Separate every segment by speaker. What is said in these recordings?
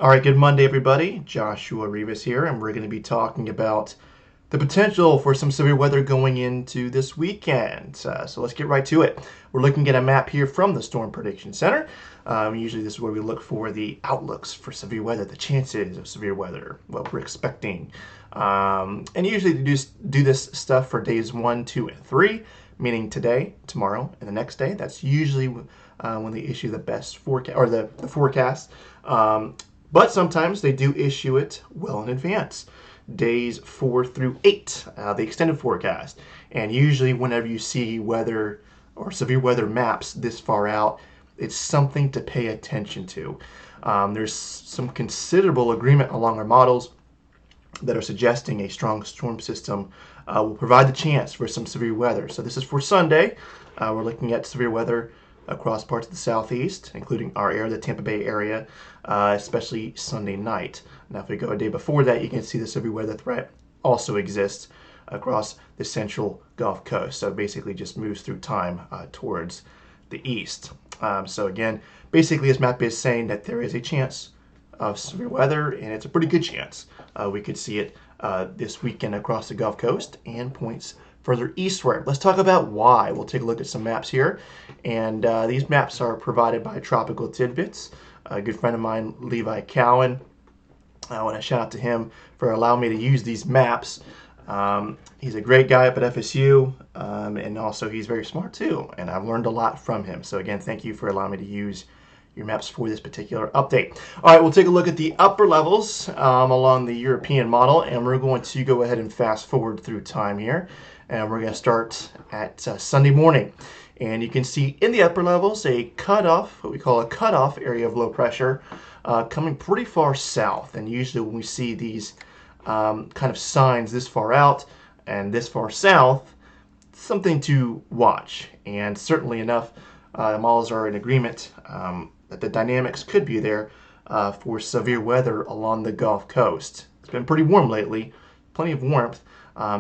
Speaker 1: All right, good Monday, everybody. Joshua Rivas here, and we're going to be talking about the potential for some severe weather going into this weekend. So let's get right to it. We're looking at a map here from the Storm Prediction Center. Usually this is where we look for the outlooks for severe weather, the chances of severe weather, what we're expecting. And usually they do this stuff for days 1, 2, and 3, meaning today, tomorrow, and the next day. That's usually when they issue the best forecast, or the forecast. But sometimes they do issue it well in advance. Days 4 through 8, the extended forecast. And usually whenever you see weather or severe weather maps this far out, it's something to pay attention to. There's some considerable agreement along our models that are suggesting a strong storm system will provide the chance for some severe weather. So this is for Sunday. We're looking at severe weather across parts of the southeast, including our area, the Tampa Bay area, especially Sunday night. Now, if we go a day before that, you can see the severe weather threat also exists across the central Gulf Coast. So basically just moves through time towards the east. So again, basically this map is saying that there is a chance of severe weather, and it's a pretty good chance. We could see it this weekend across the Gulf Coast and points further eastward. Let's talk about why. We'll take a look at some maps here, and these maps are provided by Tropical Tidbits. A good friend of mine, Levi Cowan. I want to shout out to him for allowing me to use these maps. He's a great guy up at FSU, and also he's very smart too, and I've learned a lot from him. So again, thank you for allowing me to use your maps for this particular update. All right, we'll take a look at the upper levels along the European model, and we're going to go ahead and fast forward through time here. And we're going to start at Sunday morning. And you can see in the upper levels a cutoff, what we call a cutoff area of low pressure, coming pretty far south. And usually when we see these kind of signs this far out and this far south, something to watch. And certainly enough, the models are in agreement that the dynamics could be there for severe weather along the Gulf Coast. It's been pretty warm lately, plenty of warmth.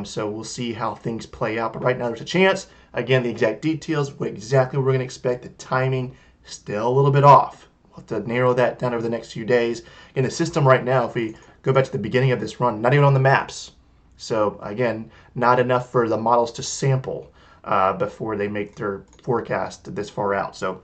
Speaker 1: So we'll see how things play out. But right now there's a chance. Again, the exact details, what exactly we're going to expect, the timing, still a little bit off. We'll have to narrow that down over the next few days. In the system right now, if we go back to the beginning of this run, not even on the maps. So again, not enough for the models to sample before they make their forecast this far out. So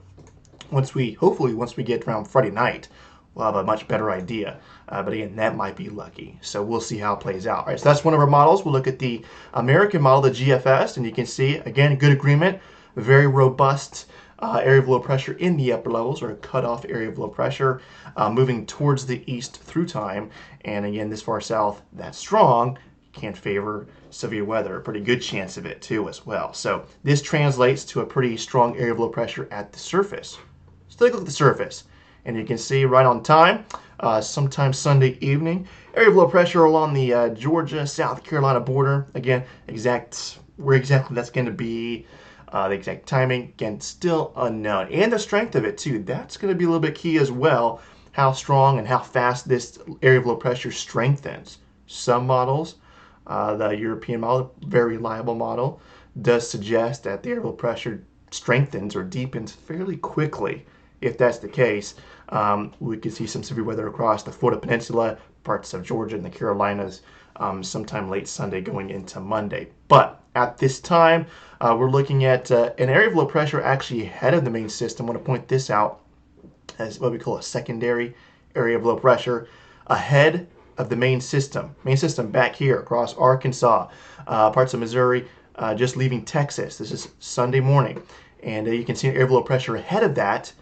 Speaker 1: hopefully once we get around Friday night, we'll have a much better idea. But again, that might be lucky. So we'll see how it plays out. All right, so that's one of our models. We'll look at the American model, the GFS, and you can see, again, good agreement, very robust area of low pressure in the upper levels, or a cutoff area of low pressure, moving towards the east through time. And again, this far south, that's strong, can favor severe weather, a pretty good chance of it too as well. So this translates to a pretty strong area of low pressure at the surface. Let's take a look at the surface. And you can see right on time, sometime Sunday evening, area of low pressure along the Georgia, South Carolina border. Again, where exactly that's going to be, the exact timing, again, still unknown. And the strength of it too, that's going to be a little bit key as well, how strong and how fast this area of low pressure strengthens. Some models, the European model, very reliable model, does suggest that the area of low pressure strengthens or deepens fairly quickly. If that's the case, we could see some severe weather across the Florida Peninsula, parts of Georgia and the Carolinas, sometime late Sunday going into Monday. But at this time, we're looking at an area of low pressure actually ahead of the main system. I want to point this out as what we call a secondary area of low pressure ahead of the main system. Main system back here across Arkansas, parts of Missouri, just leaving Texas. This is Sunday morning. And you can see an area of low pressure ahead of that,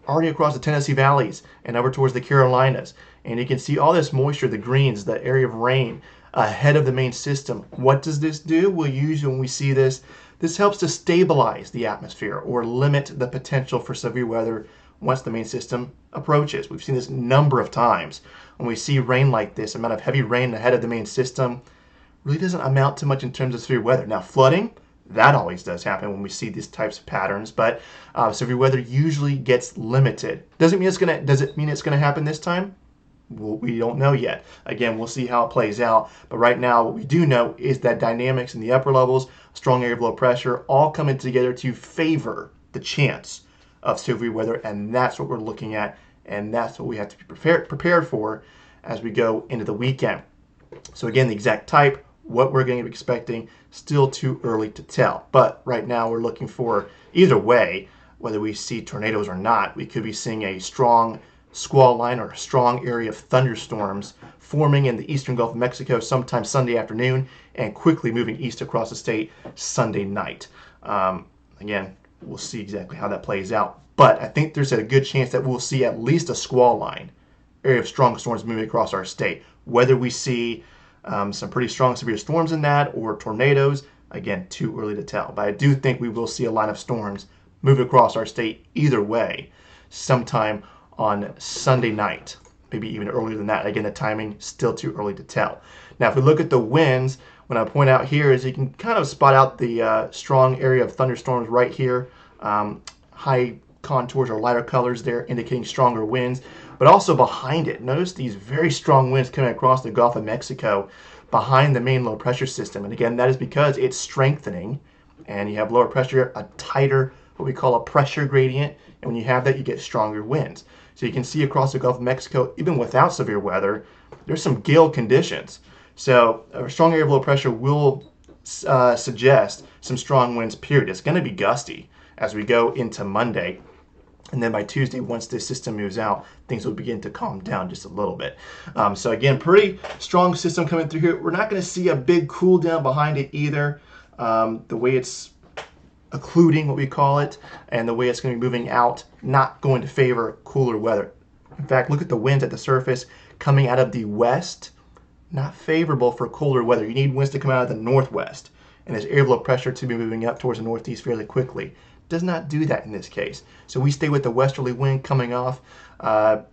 Speaker 1: already across the Tennessee valleys and over towards the Carolinas. And you can see all this moisture, the greens, the area of rain ahead of the main system. What does this do? Well, usually when we see this, this helps to stabilize the atmosphere or limit the potential for severe weather once the main system approaches. We've seen this a number of times. When we see rain like this, amount of heavy rain ahead of the main system really doesn't amount to much in terms of severe weather. Now, flooding, that always does happen when we see these types of patterns, but severe weather usually gets limited. Does it mean it's gonna happen this time? Well, we don't know yet. Again, we'll see how it plays out. But right now, what we do know is that dynamics in the upper levels, strong area of low pressure, all coming together to favor the chance of severe weather, and that's what we're looking at and that's what we have to be prepared for as we go into the weekend. So again, the exact type, what we're going to be expecting, still too early to tell. But right now we're looking for, either way, whether we see tornadoes or not, we could be seeing a strong squall line or a strong area of thunderstorms forming in the eastern Gulf of Mexico sometime Sunday afternoon and quickly moving east across the state Sunday night. Again, we'll see exactly how that plays out. But I think there's a good chance that we'll see at least a squall line, area of strong storms moving across our state. Whether we see some pretty strong severe storms in that or tornadoes, again, too early to tell. But I do think we will see a line of storms move across our state either way sometime on Sunday night, maybe even earlier than that. Again, the timing still too early to tell. Now, if we look at the winds, what I point out here is you can kind of spot out the strong area of thunderstorms right here. High contours or lighter colors there indicating stronger winds, but also behind it, notice these very strong winds coming across the Gulf of Mexico behind the main low pressure system. And again, that is because it's strengthening and you have lower pressure, a tighter, what we call a pressure gradient. And when you have that, you get stronger winds. So you can see across the Gulf of Mexico, even without severe weather, there's some gale conditions. So a strong area of low pressure will suggest some strong winds, period. It's going to be gusty as we go into Monday. And then by Tuesday, once this system moves out, things will begin to calm down just a little bit. So again, pretty strong system coming through here. We're not going to see a big cool down behind it either. The way it's occluding, what we call it, and the way it's going to be moving out, not going to favor cooler weather. In fact, look at the winds at the surface coming out of the west. Not favorable for colder weather. You need winds to come out of the northwest. And this area of low pressure to be moving up towards the northeast fairly quickly. Does not do that in this case. So we stay with the westerly wind coming off, a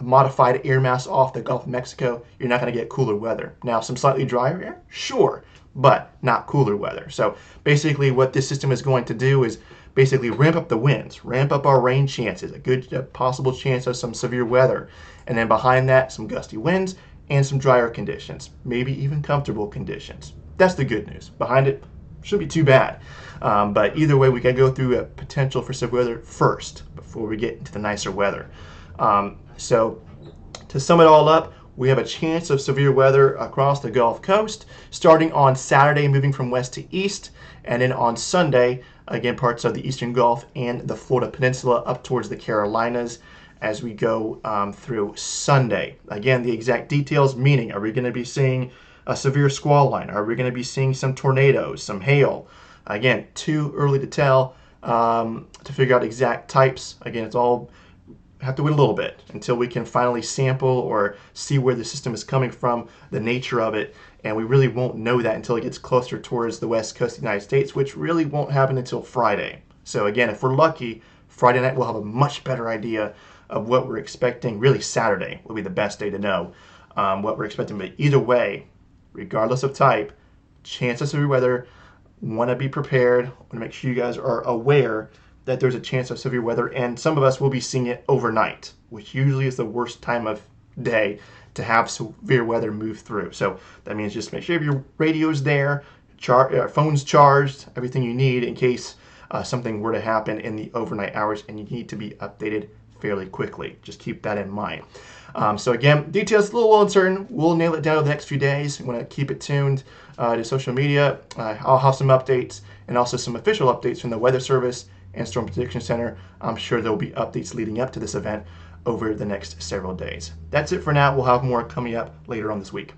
Speaker 1: modified air mass off the Gulf of Mexico. You're not going to get cooler weather. Now, some slightly drier air? Sure, but not cooler weather. So basically what this system is going to do is basically ramp up the winds, ramp up our rain chances, a good possible chance of some severe weather. And then behind that, some gusty winds and some drier conditions, maybe even comfortable conditions. That's the good news. Behind it, shouldn't be too bad. But either way, we got to go through a potential for severe weather first before we get into the nicer weather. So to sum it all up, we have a chance of severe weather across the Gulf Coast, starting on Saturday, moving from west to east, and then on Sunday, again, parts of the eastern Gulf and the Florida Peninsula up towards the Carolinas as we go through Sunday. Again, the exact details, meaning, are we going to be seeing a severe squall line? Are we going to be seeing some tornadoes, some hail? Again, too early to tell to figure out exact types. Again, it's all, have to wait a little bit until we can finally sample or see where the system is coming from, the nature of it, and we really won't know that until it gets closer towards the west coast of the United States, which really won't happen until Friday. So again, if we're lucky, Friday night we'll have a much better idea of what we're expecting. Really, Saturday will be the best day to know what we're expecting. But either way, regardless of type, chance of severe weather, want to be prepared, want to make sure you guys are aware that there's a chance of severe weather, and some of us will be seeing it overnight, which usually is the worst time of day to have severe weather move through. So that means just make sure your radio's there, phone's charged, everything you need in case something were to happen in the overnight hours and you need to be updated fairly quickly. Just keep that in mind. So again, details a little uncertain. We'll nail it down over the next few days. We want to keep it tuned to social media. I'll have some updates and also some official updates from the Weather Service and Storm Prediction Center. I'm sure there will be updates leading up to this event over the next several days. That's it for now. We'll have more coming up later on this week.